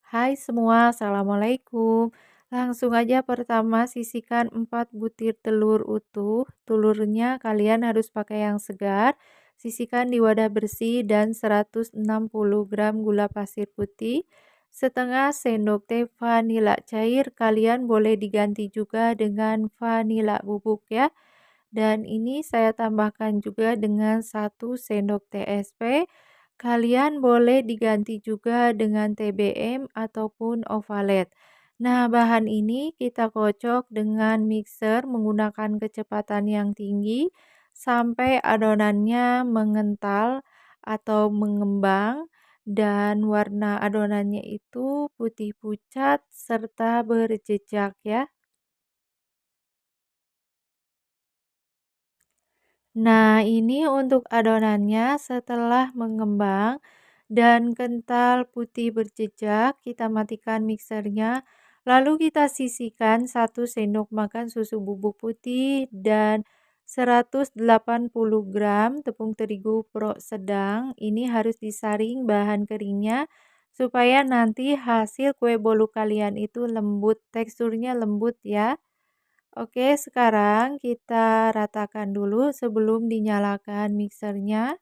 Hai semua, assalamualaikum. Langsung aja pertama sisihkan 4 butir telur utuh. Telurnya kalian harus pakai yang segar. Sisihkan di wadah bersih dan 160 gram gula pasir putih. Setengah sendok teh vanila cair. Kalian boleh diganti juga dengan vanila bubuk ya. Dan ini saya tambahkan juga dengan 1 sendok teh SP. Kalian boleh diganti juga dengan TBM ataupun Ovalet. Nah, bahan ini kita kocok dengan mixer menggunakan kecepatan yang tinggi sampai adonannya mengental atau mengembang dan warna adonannya itu putih pucat serta berjejak ya. Nah, ini untuk adonannya setelah mengembang dan kental putih berjejak, kita matikan mixernya. Lalu kita sisihkan 1 sendok makan susu bubuk putih dan 180 gram tepung terigu pro sedang. Ini harus disaring bahan keringnya supaya nanti hasil kue bolu kalian itu lembut, teksturnya lembut ya. Oke, sekarang kita ratakan dulu sebelum dinyalakan mixernya.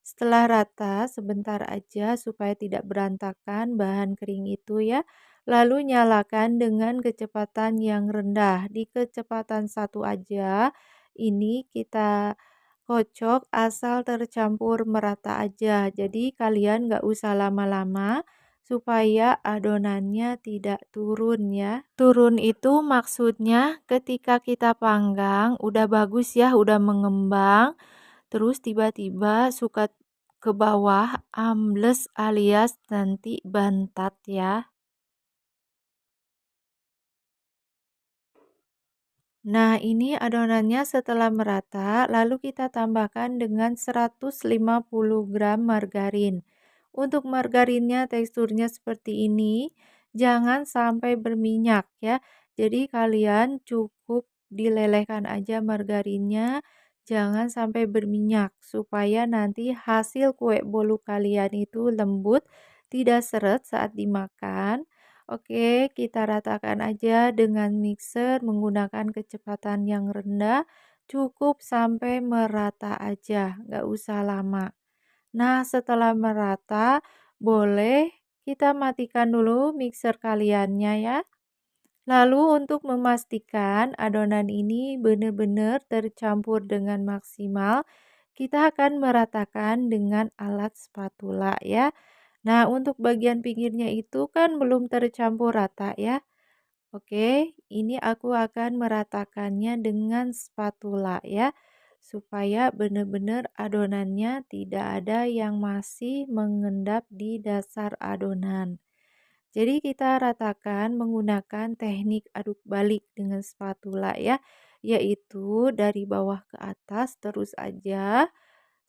Setelah rata, sebentar aja supaya tidak berantakan bahan kering itu ya. Lalu nyalakan dengan kecepatan yang rendah. Di kecepatan 1 aja, ini kita kocok asal tercampur merata aja. Jadi kalian nggak usah lama-lama supaya adonannya tidak turun ya. Turun itu maksudnya ketika kita panggang udah bagus ya, udah mengembang, terus tiba-tiba suka ke bawah ambles alias nanti bantat ya. Nah, ini adonannya setelah merata, lalu kita tambahkan dengan 150 gram margarin. Untuk margarinnya teksturnya seperti ini, jangan sampai berminyak ya. Jadi kalian cukup dilelehkan aja margarinnya, jangan sampai berminyak supaya nanti hasil kue bolu kalian itu lembut, tidak seret saat dimakan. Oke, kita ratakan aja dengan mixer menggunakan kecepatan yang rendah, cukup sampai merata aja, nggak usah lama. Nah, setelah merata, boleh kita matikan dulu mixer kaliannya ya. Lalu untuk memastikan adonan ini benar-benar tercampur dengan maksimal, kita akan meratakan dengan alat spatula ya. Nah, untuk bagian pinggirnya itu kan belum tercampur rata ya. Oke, ini aku akan meratakannya dengan spatula ya, supaya benar-benar adonannya tidak ada yang masih mengendap di dasar adonan. Jadi kita ratakan menggunakan teknik aduk balik dengan spatula ya, yaitu dari bawah ke atas terus aja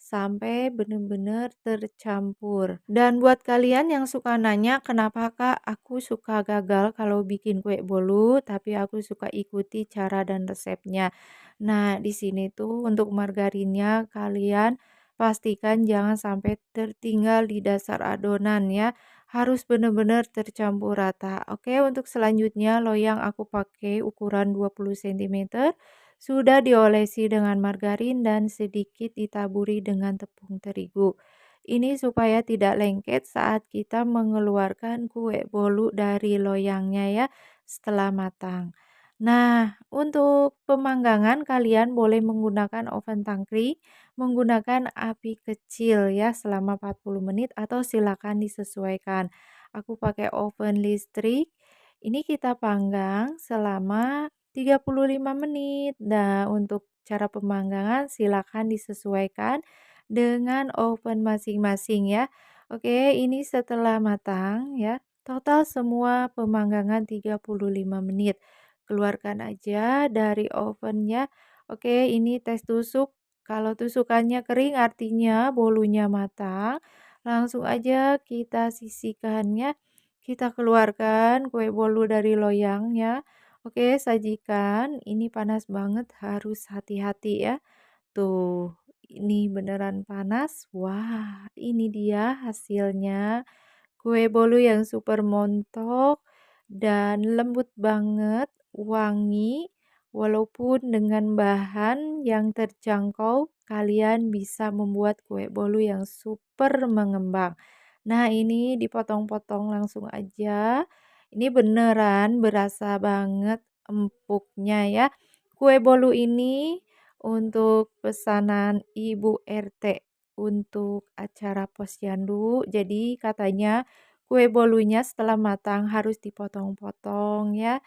sampai benar-benar tercampur. Dan buat kalian yang suka nanya, kenapa Kak aku suka gagal kalau bikin kue bolu, tapi aku suka ikuti cara dan resepnya. Nah, di sini tuh untuk margarinnya kalian pastikan jangan sampai tertinggal di dasar adonan ya. Harus benar-benar tercampur rata. Oke, untuk selanjutnya loyang aku pakai ukuran 20 cm. Sudah diolesi dengan margarin dan sedikit ditaburi dengan tepung terigu. Ini supaya tidak lengket saat kita mengeluarkan kue bolu dari loyangnya ya setelah matang. Nah, untuk pemanggangan kalian boleh menggunakan oven tangkring, menggunakan api kecil ya selama 40 menit atau silakan disesuaikan. Aku pakai oven listrik. Ini kita panggang selama 35 menit. Nah, untuk cara pemanggangan silakan disesuaikan dengan oven masing-masing ya. Oke, ini setelah matang ya. Total semua pemanggangan 35 menit. Keluarkan aja dari ovennya. Oke, ini tes tusuk. Kalau tusukannya kering artinya bolunya matang. Langsung aja kita sisihkannya. Kita keluarkan kue bolu dari loyangnya. Oke, sajikan. Ini panas banget, harus hati-hati ya. Tuh, ini beneran panas. Wah, ini dia hasilnya. Kue bolu yang super montok dan lembut banget, wangi, walaupun dengan bahan yang terjangkau, kalian bisa membuat kue bolu yang super mengembang. Nah, ini dipotong-potong langsung aja. Ini beneran berasa banget empuknya ya. Kue bolu ini untuk pesanan Ibu RT untuk acara posyandu. Jadi katanya kue bolunya setelah matang harus dipotong-potong ya.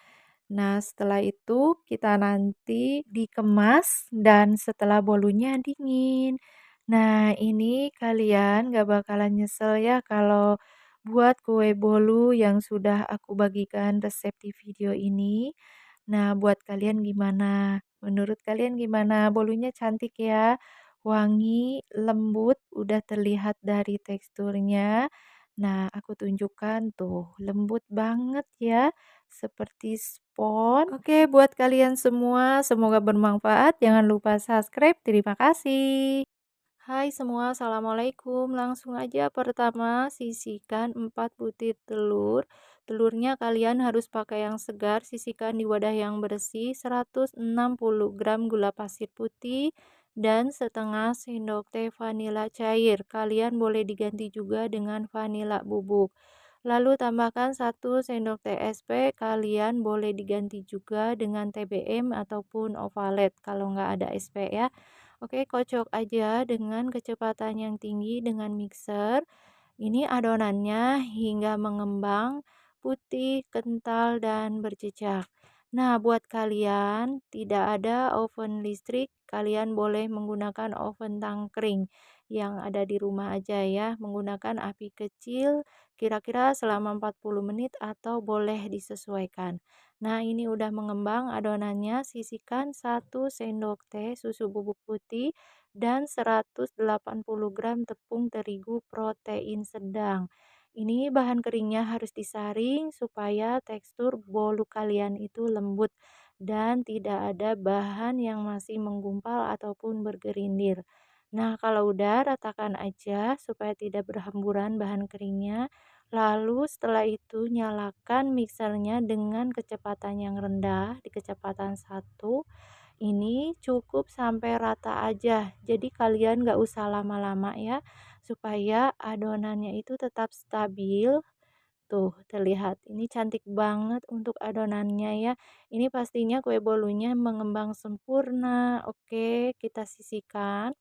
Nah, setelah itu kita nanti dikemas dan setelah bolunya dingin. Nah, ini kalian gak bakalan nyesel ya kalau buat kue bolu yang sudah aku bagikan resep di video ini. Nah, buat kalian gimana? Menurut kalian gimana? Bolunya cantik ya? Wangi, lembut, udah terlihat dari teksturnya. Nah, aku tunjukkan tuh, lembut banget ya, seperti spon. Oke, buat kalian semua, semoga bermanfaat. Jangan lupa subscribe. Terima kasih. Hai semua, assalamualaikum. Langsung aja pertama sisihkan 4 butir telur. Telurnya kalian harus pakai yang segar. Sisihkan di wadah yang bersih. 160 gram gula pasir putih dan setengah sendok teh vanila cair. Kalian boleh diganti juga dengan vanila bubuk. Lalu tambahkan 1 sendok teh SP. Kalian boleh diganti juga dengan TBM ataupun Ovalet kalau nggak ada SP ya. Oke, kocok aja dengan kecepatan yang tinggi dengan mixer. Ini adonannya hingga mengembang, putih, kental, dan berjejak. Nah, buat kalian tidak ada oven listrik, kalian boleh menggunakan oven tangkring yang ada di rumah aja ya. Menggunakan api kecil kira-kira selama 40 menit atau boleh disesuaikan. Nah, ini udah mengembang adonannya, sisihkan 1 sendok teh susu bubuk putih dan 180 gram tepung terigu protein sedang. Ini bahan keringnya harus disaring supaya tekstur bolu kalian itu lembut dan tidak ada bahan yang masih menggumpal ataupun bergerindir. Nah, kalau udah ratakan aja supaya tidak berhamburan bahan keringnya. Lalu setelah itu nyalakan mixernya dengan kecepatan yang rendah di kecepatan 1. Ini cukup sampai rata aja. Jadi kalian gak usah lama-lama ya supaya adonannya itu tetap stabil. Tuh, terlihat. Ini cantik banget untuk adonannya ya. Ini pastinya kue bolunya mengembang sempurna. Oke, kita sisihkan.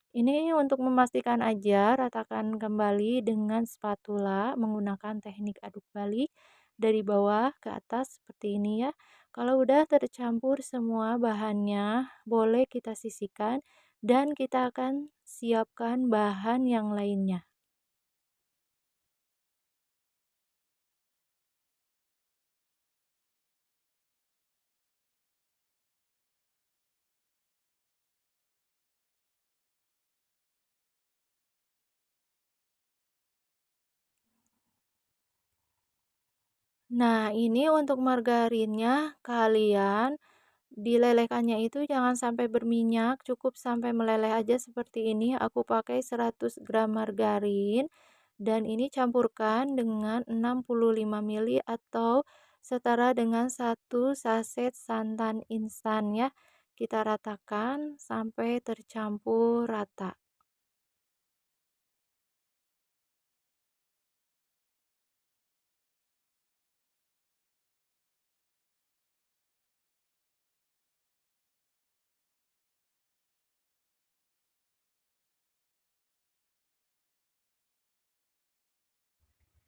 Ini untuk memastikan aja, ratakan kembali dengan spatula menggunakan teknik aduk balik dari bawah ke atas seperti ini ya. Kalau udah tercampur semua bahannya, boleh kita sisihkan dan kita akan siapkan bahan yang lainnya. Nah, ini untuk margarinnya kalian dilelehkannya itu jangan sampai berminyak, cukup sampai meleleh aja seperti ini. Aku pakai 100 gram margarin dan ini campurkan dengan 65 ml atau setara dengan 1 saset santan instan ya. Kita ratakan sampai tercampur rata.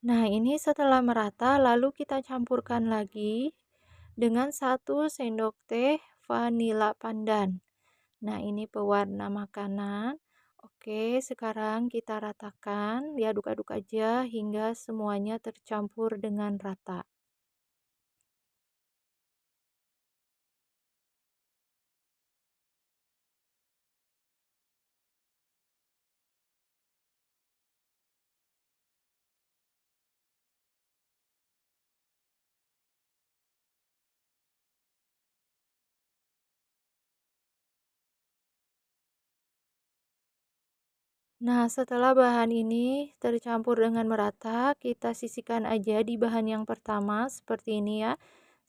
Nah, ini setelah merata lalu kita campurkan lagi dengan 1 sendok teh vanila pandan. Nah, ini pewarna makanan. Oke, sekarang kita ratakan, diaduk-aduk aja hingga semuanya tercampur dengan rata. Nah, setelah bahan ini tercampur dengan merata, kita sisihkan aja di bahan yang pertama seperti ini ya.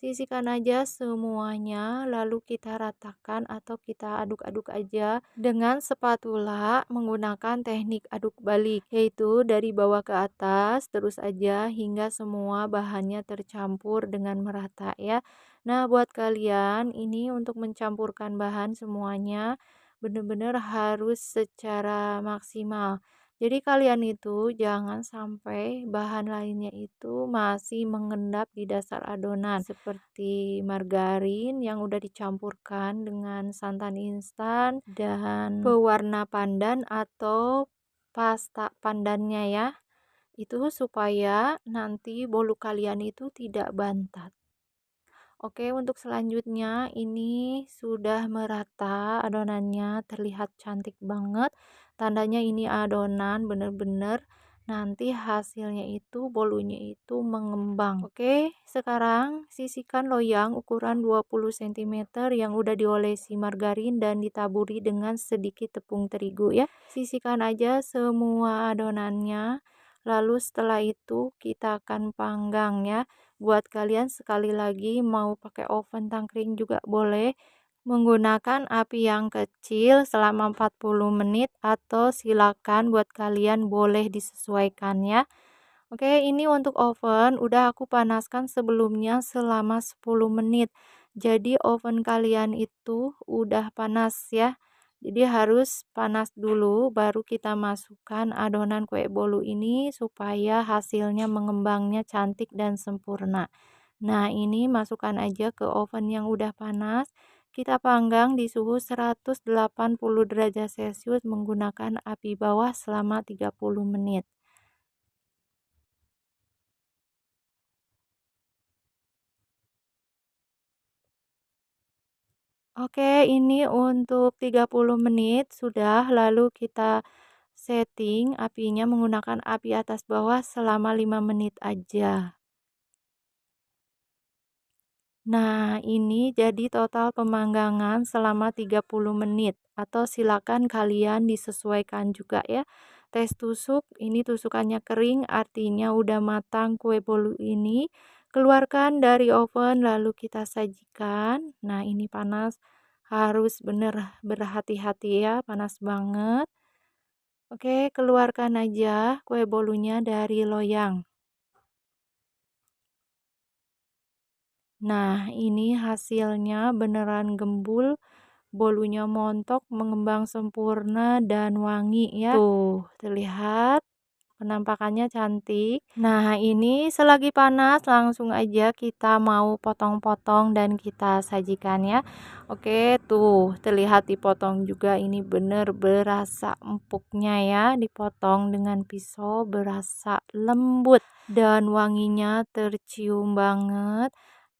Sisihkan aja semuanya, lalu kita ratakan atau kita aduk-aduk aja dengan spatula menggunakan teknik aduk balik, yaitu dari bawah ke atas terus aja hingga semua bahannya tercampur dengan merata ya. Nah, buat kalian ini untuk mencampurkan bahan semuanya benar-benar harus secara maksimal. Jadi kalian itu jangan sampai bahan lainnya itu masih mengendap di dasar adonan seperti margarin yang udah dicampurkan dengan santan instan dan pewarna pandan atau pasta pandannya ya. Itu supaya nanti bolu kalian itu tidak bantat. Oke, untuk selanjutnya ini sudah merata adonannya, terlihat cantik banget. Tandanya ini adonan bener-bener nanti hasilnya itu bolunya itu mengembang. Oke, sekarang sisihkan loyang ukuran 20 cm yang udah diolesi margarin dan ditaburi dengan sedikit tepung terigu ya. Sisihkan aja semua adonannya. Lalu setelah itu kita akan panggang ya. Buat kalian sekali lagi mau pakai oven tangkring juga boleh, menggunakan api yang kecil selama 40 menit atau silakan buat kalian boleh disesuaikan ya. Oke, ini untuk oven udah aku panaskan sebelumnya selama 10 menit. Jadi oven kalian itu udah panas ya. Jadi harus panas dulu baru kita masukkan adonan kue bolu ini supaya hasilnya mengembangnya cantik dan sempurna. Nah, ini masukkan aja ke oven yang udah panas. Kita panggang di suhu 180 derajat Celcius menggunakan api bawah selama 30 menit. Oke, ini untuk 30 menit sudah, lalu kita setting apinya menggunakan api atas bawah selama 5 menit aja. Nah, ini jadi total pemanggangan selama 30 menit atau silakan kalian disesuaikan juga ya. Tes tusuk, ini tusukannya kering artinya udah matang kue bolu ini. Keluarkan dari oven lalu kita sajikan. Nah, ini panas, harus bener berhati-hati ya, panas banget. Oke, keluarkan aja kue bolunya dari loyang. Nah, ini hasilnya beneran gembul, bolunya montok, mengembang sempurna dan wangi ya. Tuh, terlihat penampakannya cantik. Nah, ini selagi panas langsung aja kita mau potong-potong dan kita sajikan ya. Oke, tuh terlihat dipotong juga ini bener berasa empuknya ya. Dipotong dengan pisau berasa lembut dan wanginya tercium banget.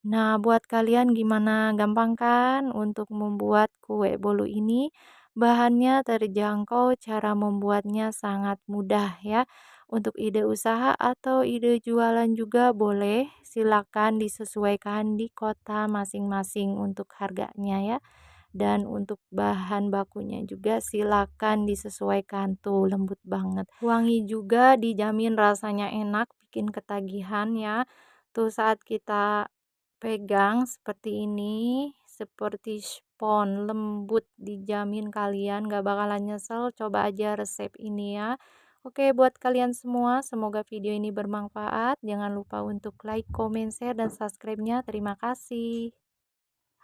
Nah, buat kalian gimana? Gampang kan untuk membuat kue bolu ini? Bahannya terjangkau, cara membuatnya sangat mudah ya. Untuk ide usaha atau ide jualan juga boleh, silakan disesuaikan di kota masing-masing untuk harganya ya. Dan untuk bahan bakunya juga silakan disesuaikan tuh lembut banget. Wangi juga dijamin rasanya enak, bikin ketagihan ya. Tuh saat kita pegang seperti ini, seperti spons lembut, dijamin kalian gak bakalan nyesel. Coba aja resep ini ya. Oke, buat kalian semua, semoga video ini bermanfaat. Jangan lupa untuk like, comment, share, dan subscribe-nya. Terima kasih.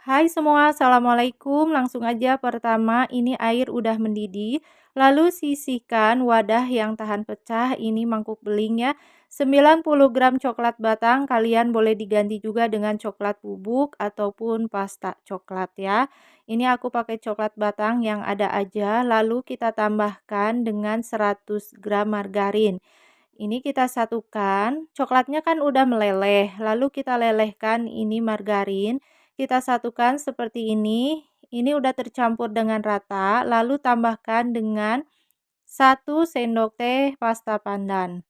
Hai semua, assalamualaikum. Langsung aja pertama, ini air udah mendidih. Lalu sisihkan wadah yang tahan pecah. Ini mangkuk beling ya. 90 gram coklat batang. Kalian boleh diganti juga dengan coklat bubuk ataupun pasta coklat ya. Ini aku pakai coklat batang yang ada aja. Lalu kita tambahkan dengan 100 gram margarin. Ini kita satukan, coklatnya kan udah meleleh, lalu kita lelehkan ini margarin, kita satukan seperti ini udah tercampur dengan rata, lalu tambahkan dengan 1 sendok teh pasta pandan.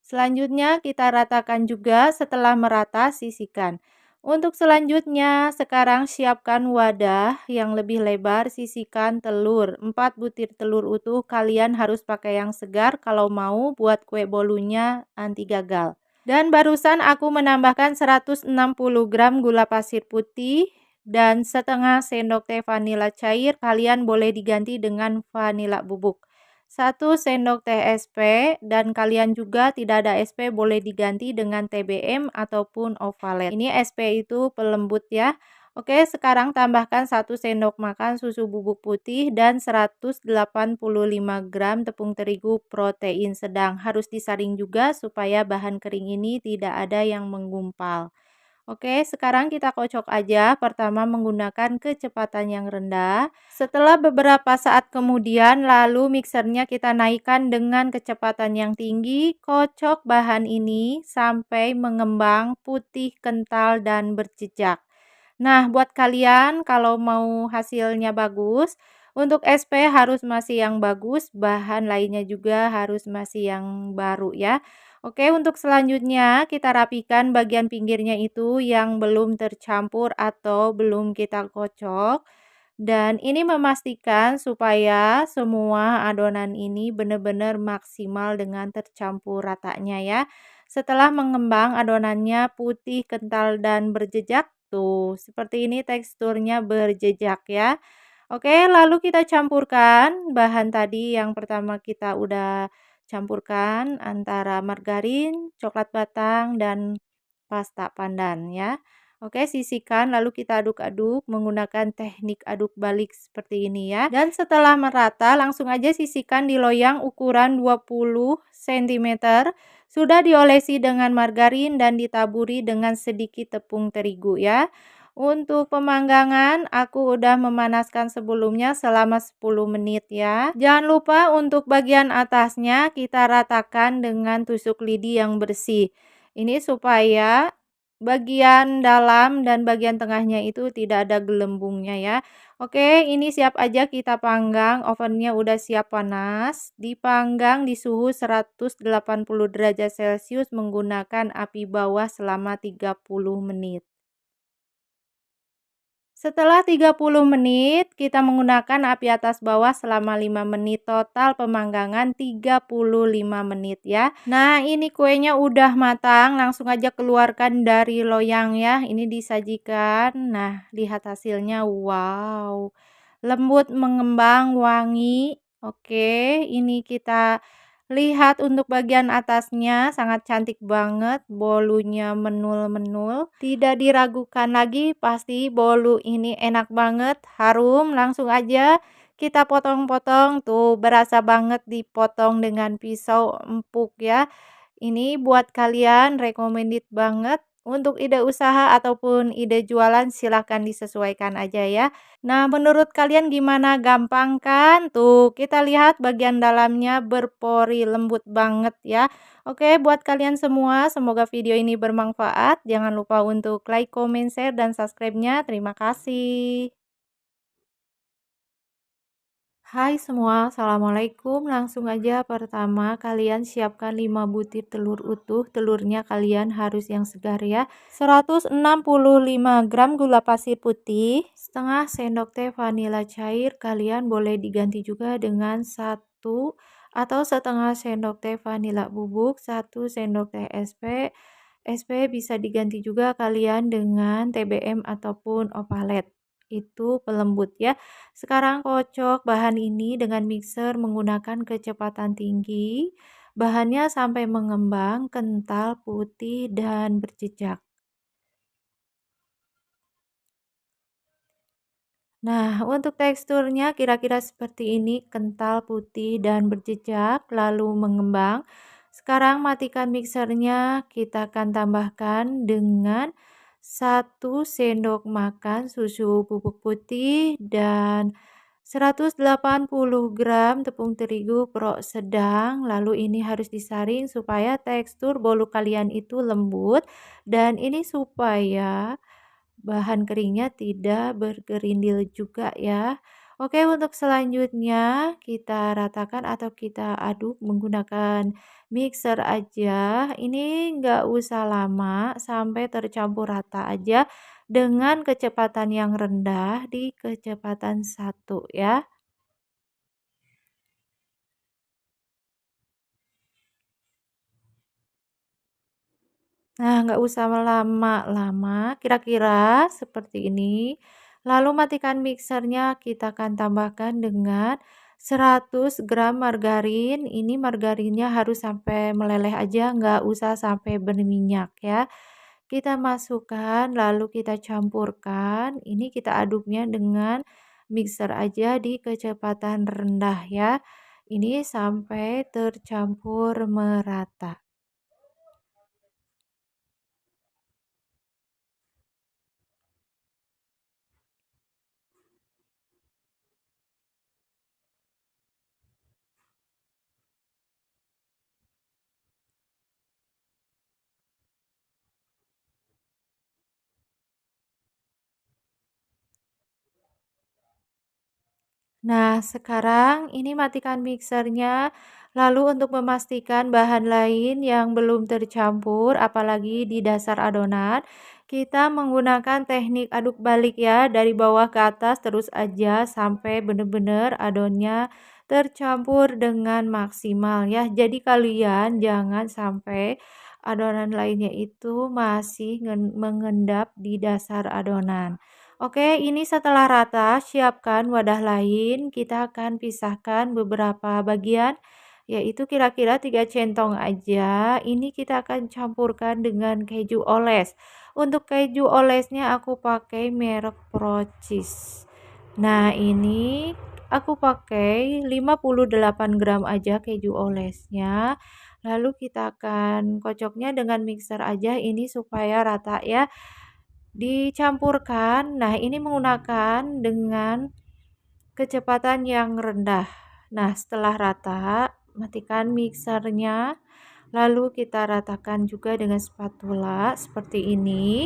Selanjutnya kita ratakan juga, setelah merata sisihkan. Untuk selanjutnya, sekarang siapkan wadah yang lebih lebar, sisihkan telur. 4 butir telur utuh, kalian harus pakai yang segar kalau mau buat kue bolunya anti gagal. Dan barusan aku menambahkan 160 gram gula pasir putih dan setengah sendok teh vanila cair, kalian boleh diganti dengan vanila bubuk. 1 sendok teh SP, dan kalian juga tidak ada SP boleh diganti dengan TBM ataupun Ovalet. Ini SP itu pelembut ya. Oke, sekarang tambahkan 1 sendok makan susu bubuk putih dan 185 gram tepung terigu protein sedang. Harus disaring juga supaya bahan kering ini tidak ada yang menggumpal. Oke, sekarang kita kocok aja. Pertama menggunakan kecepatan yang rendah. Setelah beberapa saat kemudian, lalu mixernya kita naikkan dengan kecepatan yang tinggi. Kocok bahan ini sampai mengembang, putih, kental, dan berjejak. Nah, buat kalian kalau mau hasilnya bagus, untuk SP harus masih yang bagus, bahan lainnya juga harus masih yang baru ya. Oke, untuk selanjutnya kita rapikan bagian pinggirnya itu yang belum tercampur atau belum kita kocok. Dan ini memastikan supaya semua adonan ini benar-benar maksimal dengan tercampur ratanya ya. Setelah mengembang adonannya putih, kental, dan berjejak. Tuh, seperti ini teksturnya berjejak ya. Oke, lalu kita campurkan bahan tadi yang pertama kita udah campurkan antara margarin, coklat batang, dan pasta pandan ya. Oke, sisihkan lalu kita aduk-aduk menggunakan teknik aduk balik seperti ini ya. Dan setelah merata langsung aja sisihkan di loyang ukuran 20 cm. Sudah diolesi dengan margarin dan ditaburi dengan sedikit tepung terigu ya. Untuk pemanggangan aku udah memanaskan sebelumnya selama 10 menit ya. Jangan lupa untuk bagian atasnya kita ratakan dengan tusuk lidi yang bersih. Ini supaya bagian dalam dan bagian tengahnya itu tidak ada gelembungnya ya. Oke, ini siap aja kita panggang. Ovennya udah siap panas. Dipanggang di suhu 180 derajat Celcius menggunakan api bawah selama 30 menit. Setelah 30 menit, kita menggunakan api atas bawah selama 5 menit, total pemanggangan 35 menit ya. Nah, ini kuenya udah matang, langsung aja keluarkan dari loyang ya. Ini disajikan. Nah, lihat hasilnya. Wow. Lembut, mengembang, wangi. Oke, ini kita lihat untuk bagian atasnya sangat cantik banget, bolunya menul-menul. Tidak diragukan lagi, pasti bolu ini enak banget, harum. Langsung aja kita potong-potong, tuh berasa banget dipotong dengan pisau empuk ya. Ini buat kalian recommended banget. Untuk ide usaha ataupun ide jualan silahkan disesuaikan aja ya. Nah, menurut kalian gimana? Gampang kan? Tuh, kita lihat bagian dalamnya berpori, lembut banget ya. Oke, buat kalian semua, semoga video ini bermanfaat. Jangan lupa untuk like, comment, share, dan subscribe-nya. Terima kasih. Hai semua, assalamualaikum. Langsung aja pertama kalian siapkan 5 butir telur utuh. Telurnya kalian harus yang segar ya. 165 gram gula pasir putih, setengah sendok teh vanila cair. Kalian boleh diganti juga dengan 1 atau setengah sendok teh vanila bubuk, 1 sendok teh SP. SP bisa diganti juga kalian dengan TBM ataupun Ovalet. Itu pelembut ya. Sekarang kocok bahan ini dengan mixer menggunakan kecepatan tinggi. Bahannya sampai mengembang, kental, putih, dan berjejak. Nah, untuk teksturnya kira-kira seperti ini, kental, putih, dan berjejak, lalu mengembang. Sekarang matikan mixernya, kita akan tambahkan dengan 1 sendok makan susu bubuk putih dan 180 gram tepung terigu pro sedang. Lalu ini harus disaring supaya tekstur bolu kalian itu lembut, dan ini supaya bahan keringnya tidak bergerindil juga ya. Oke, untuk selanjutnya kita ratakan atau kita aduk menggunakan mixer aja. Ini nggak usah lama, sampai tercampur rata aja dengan kecepatan yang rendah di kecepatan 1 ya. Nah, nggak usah lama-lama, kira-kira seperti ini. Lalu matikan mixernya, kita akan tambahkan dengan 100 gram margarin. Ini margarinnya harus sampai meleleh aja, nggak usah sampai berminyak ya. Kita masukkan, lalu kita campurkan. Ini kita aduknya dengan mixer aja di kecepatan rendah ya. Ini sampai tercampur merata. Nah, sekarang ini matikan mixernya. Lalu untuk memastikan bahan lain yang belum tercampur, apalagi di dasar adonan, kita menggunakan teknik aduk balik ya, dari bawah ke atas terus aja sampai benar-benar adonnya tercampur dengan maksimal ya. Jadi kalian jangan sampai adonan lainnya itu masih mengendap di dasar adonan. Oke, ini setelah rata, siapkan wadah lain. Kita akan pisahkan beberapa bagian, yaitu kira-kira 3 centong aja. Ini kita akan campurkan dengan keju oles. Untuk keju olesnya aku pakai merek Procis. Nah, ini aku pakai 58 gram aja keju olesnya. Lalu kita akan kocoknya dengan mixer aja ini supaya rata ya. Dicampurkan. Nah, ini menggunakan dengan kecepatan yang rendah. Nah, setelah rata, matikan mixernya. Lalu kita ratakan juga dengan spatula seperti ini.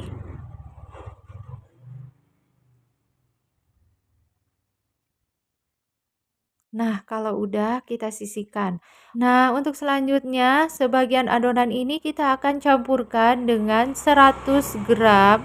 Nah, kalau udah kita sisihkan. Nah, untuk selanjutnya, sebagian adonan ini kita akan campurkan dengan 100 gram.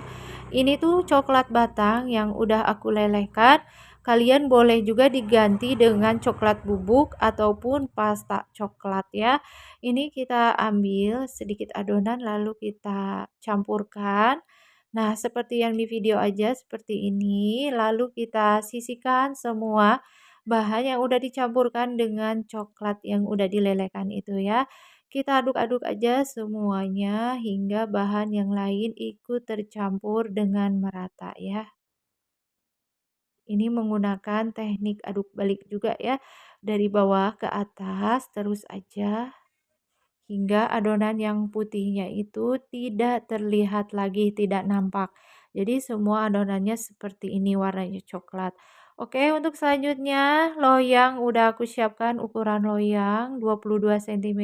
Ini tuh coklat batang yang udah aku lelehkan. Kalian boleh juga diganti dengan coklat bubuk ataupun pasta coklat ya. Ini kita ambil sedikit adonan lalu kita campurkan. Nah, seperti yang di video aja seperti ini. Lalu kita sisihkan semua bahan yang udah dicampurkan dengan coklat yang udah dilelehkan itu ya. Kita aduk-aduk aja semuanya hingga bahan yang lain ikut tercampur dengan merata ya. Ini menggunakan teknik aduk balik juga ya. Dari bawah ke atas terus aja hingga adonan yang putihnya itu tidak terlihat lagi, tidak nampak. Jadi semua adonannya seperti ini warnanya coklat. Oke, untuk selanjutnya loyang udah aku siapkan ukuran loyang 22 cm.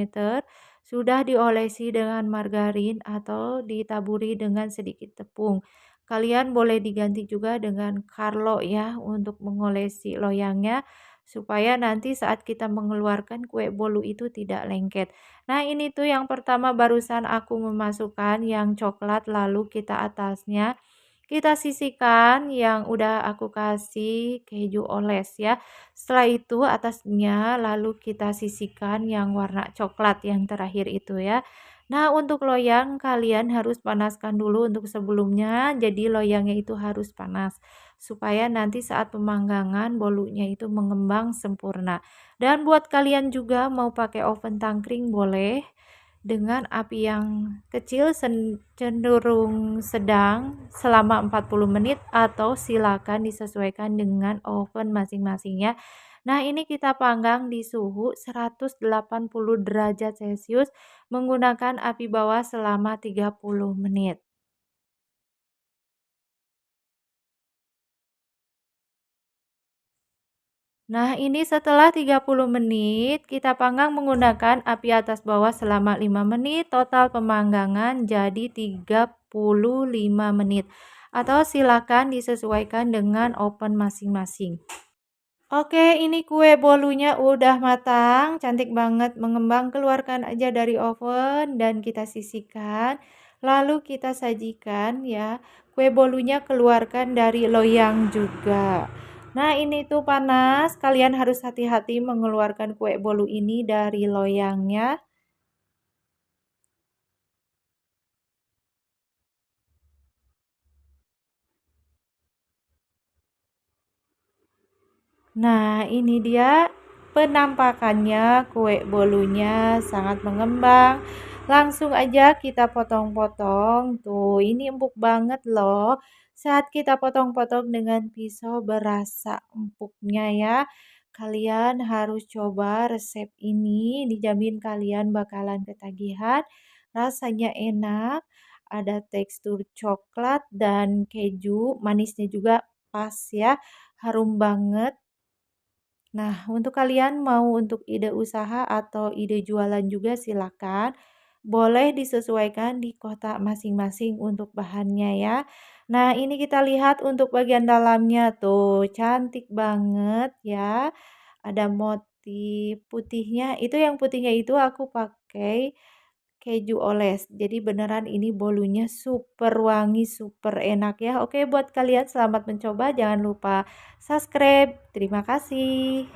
Sudah diolesi dengan margarin atau ditaburi dengan sedikit tepung. Kalian boleh diganti juga dengan Carlo ya untuk mengolesi loyangnya supaya nanti saat kita mengeluarkan kue bolu itu tidak lengket. Nah, ini tuh yang pertama barusan aku memasukkan yang coklat lalu kita atasnya kita sisihkan yang udah aku kasih keju oles ya. Setelah itu atasnya lalu kita sisihkan yang warna coklat yang terakhir itu ya. Nah, untuk loyang kalian harus panaskan dulu untuk sebelumnya. Jadi loyangnya itu harus panas supaya nanti saat pemanggangan bolunya itu mengembang sempurna. Dan buat kalian juga mau pakai oven tangkring boleh dengan api yang kecil cenderung sedang selama 40 menit atau silakan disesuaikan dengan oven masing-masingnya. Nah, ini kita panggang di suhu 180 derajat Celcius menggunakan api bawah selama 30 menit. Nah, ini setelah 30 menit, kita panggang menggunakan api atas bawah selama 5 menit, total pemanggangan jadi 35 menit. Atau silakan disesuaikan dengan oven masing-masing. Oke, ini kue bolunya udah matang, cantik banget mengembang. Keluarkan aja dari oven dan kita sisihkan. Lalu kita sajikan ya. Kue bolunya keluarkan dari loyang juga. Nah, ini tuh panas. Kalian harus hati-hati mengeluarkan kue bolu ini dari loyangnya. Nah, ini dia penampakannya, kue bolunya sangat mengembang. Langsung aja kita potong-potong. Tuh, ini empuk banget loh. Saat kita potong-potong dengan pisau berasa empuknya ya. Kalian harus coba resep ini, dijamin kalian bakalan ketagihan. Rasanya enak, ada tekstur coklat dan keju, manisnya juga pas ya, harum banget. Nah, untuk kalian mau untuk ide usaha atau ide jualan juga silakan. Boleh disesuaikan di kota masing-masing untuk bahannya ya. Nah, ini kita lihat untuk bagian dalamnya tuh, cantik banget ya. Ada motif putihnya. Itu yang putihnya itu aku pakai keju oles. Jadi beneran ini bolunya super wangi, super enak ya. Oke, buat kalian selamat mencoba. Jangan lupa subscribe. Terima kasih.